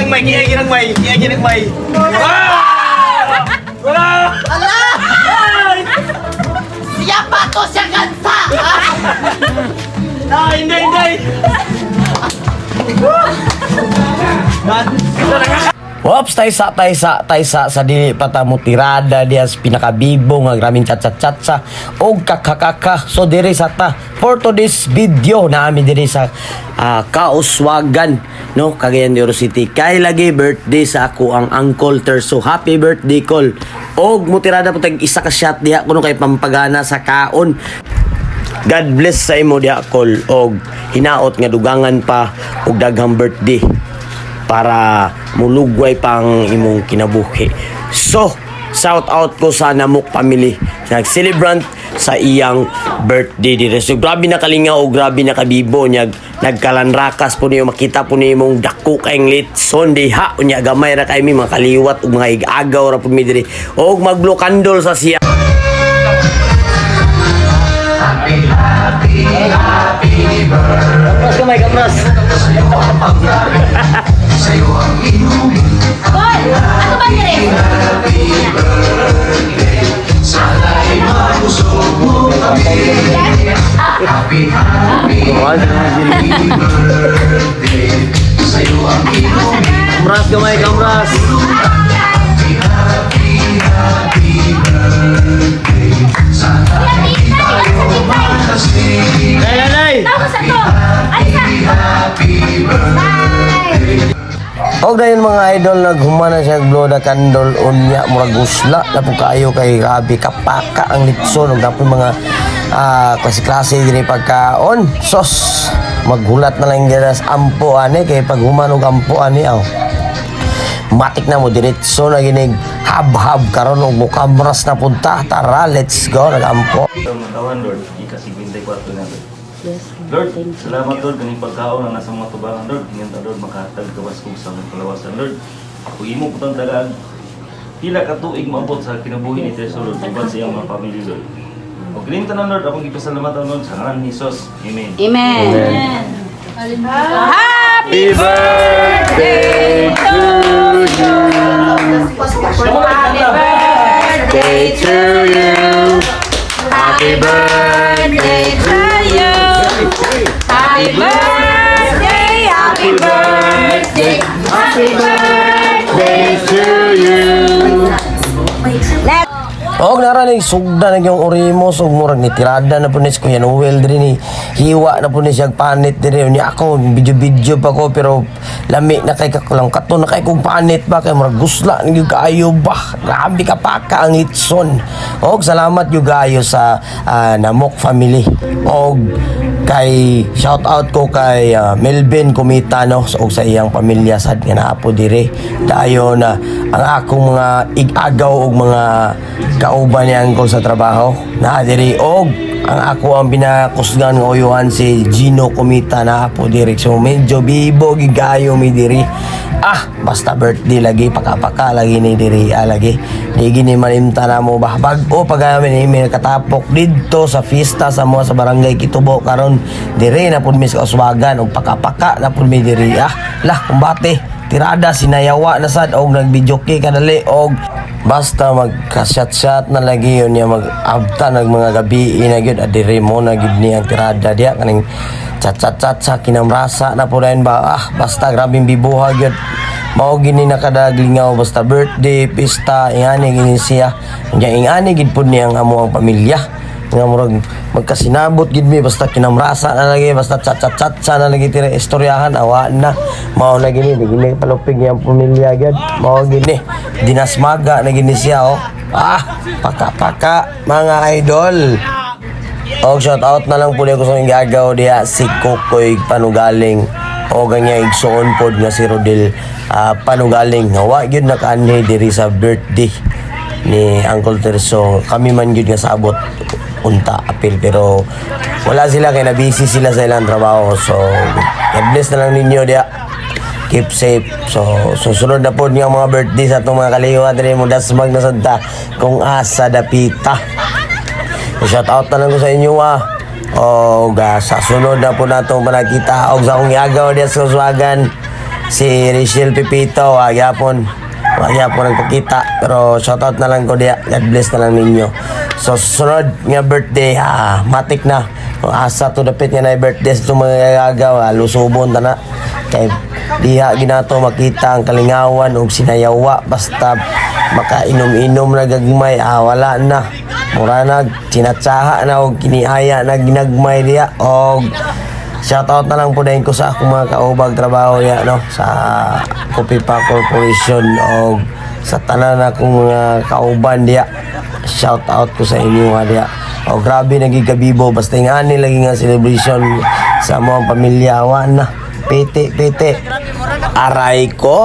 Ginagmay. Wala! Ala! Siya pa to siya gansa! Hindi! Ops, taysa sa dili patamo tirada diya sa pinakabibo nga graming chat-chat-chat o kakakaka. So diri sa ta for today's video namin diri sa Kauswagan, no, Cagayan de Oro City. Kay lagi birthday sa ako ang Uncle Terso. Happy birthday call. Og mo tirada po tag isa ka shot diha kuno kay pampagana sa kaon. God bless sa imo diha call og hinaot nga dugangan pa og daghang birthday para mulugway pang imong kinabuhi. So, shout out ko sa Namok family nag-celebrant sa iyang birthday dire. So, grabe na kalingaw o grabe na kabibo niya. Nagkalanrakas po niyo, makita po niyo mong dako kayong litson diha unya gamay ra kay mi mga kaliwat ug mga igagaw ra po mi dire. Og mag-blow candle sa siya. Happy birthday. Kamras. Sa'yo ang inumin. Boy, ano ba nire? Happy birthday. Sana'y mabusog mo kami. Happy birthday. Sa'yo ang inumin. Kamras gamay, kamras. Happy birthday. Sana'y tayo makasing. Lay! Tapos ito! Happy birthday. Og dayon mga idol naghumana siya blow the candle unya murag gusla na po kaayo kay grabe kapaka ang litson og dapat mga klase diri pagkaon sos maghulat na lang dira sa ampo ani kay pag human og ampo ani matik na mo diretso na ginig hab-hab karon og mukamras na punta tara let's go nagampo. Tawan Lord, ikasig 24 na Lord, salamat Lord kaning pagkaon na nasa mga tubangan Lord. Tingnan ta Lord makahatag gawas kong sa mga kalawasan Lord. Ako imo putang tagaan. Pila ka tuig maabot sa kinabuhi ni Terso Lord uban sa iyang mga family Lord. O kining tanan Lord, akong gipasalamatan Lord sa ngalan ni Jesus. Amen. Amen. Happy birthday to you. Happy birthday to you. Happy birthday to you. Happy birthday, happy birthday, happy birthday to you. Og naranig sugda na yung orimos og murag ni tirada na po ni Kuya Noel diri ni hiwa na po ni siya panit diri ni ako video pa ko pero lami na kay kakulang kato na kay kong panit ba kay murag gusla ni kaayo ba grabe ka paka ang itson. Og salamat yung gayo sa Namok family og kay shout out ko kay Melvin Kumita no og sa iyang pamilya sad nga naapo diri dayon na ang akong mga igagaw og mga kauban ni Uncle sa trabaho na diri og ang ako ang binakusgan nga uyuhan si Gino Kumita na po diri so medyo bibo gigayo mi diri basta birthday lagi pakapaka lagi ni diri lagi di gini manimta na mo ba bag-o pag amin may katapok didto sa fiesta sa mga sa barangay Kitubo karon diri na pud mi sa Kauswagan og pakapaka na pud mi diri lah kumbate tirada sinayawa na sad og nagbijoke kadali og basta magka-shot-shot na lagi yun niya mag-abta ng mga gabi na yun adiri mo na gid ni ang tirada diya kaning chat-chat-chat sa kinamrasa na po rin ba basta grabing bibuhag yun mao gini nakadaglingaw basta birthday pista ingani gini siya ingani gid pud niyang amo ang pamilya nga murag magkasinabot gid mi basta kinamrasa na lagi basta chat-chat-chat na lagi tira istoryahan awa na mao na gini gini palupig yang pamilya gid mao gini dinasmaga na gini siya paka-paka mga idol. Og shout out na lang po niya gusto yung gagaw diya si Kokoy Panugaling o ganyan igsoon pod nga si Rodel Panugaling nawa yun nakaanay diri sa birthday ni Uncle Terso kami man yun nga sabot unta apil pero wala sila kaya na-busy sila sa ilang trabaho so God bless na lang ninyo diya keep safe so susunod na po nga mga birthday sa itong mga kaliwa diri mo dasmag na santa kung asa dapita. Shout out na lang ko sa inyo sa sunod na po na itong panakita og sa akong iagaw diya sa Kauswagan si Rachel Pipito, agyapon nagpakita, pero shoutout na lang ko diya. God bless na lang ninyo. So sunod nga birthday, matik na asa to dapit nga na birthday sa mga gagaw, lusubon ta na kay diha ginato makita ang kalingawan ug sinayawa, basta makainom-inom na gagmay, wala na, mura na sinatsaha na og kiniaya na ginagmay diha. Og shoutout na lang po din ko sa akong mga kaubag trabaho ya, no, sa Copipa Corporation o sa tanan akong mga kauban diya. Shoutout ko sa inyo diya. O grabe nagigabibo, basta nga ani lagi nga celebration sa mga pamilya, awan na pete aray ko.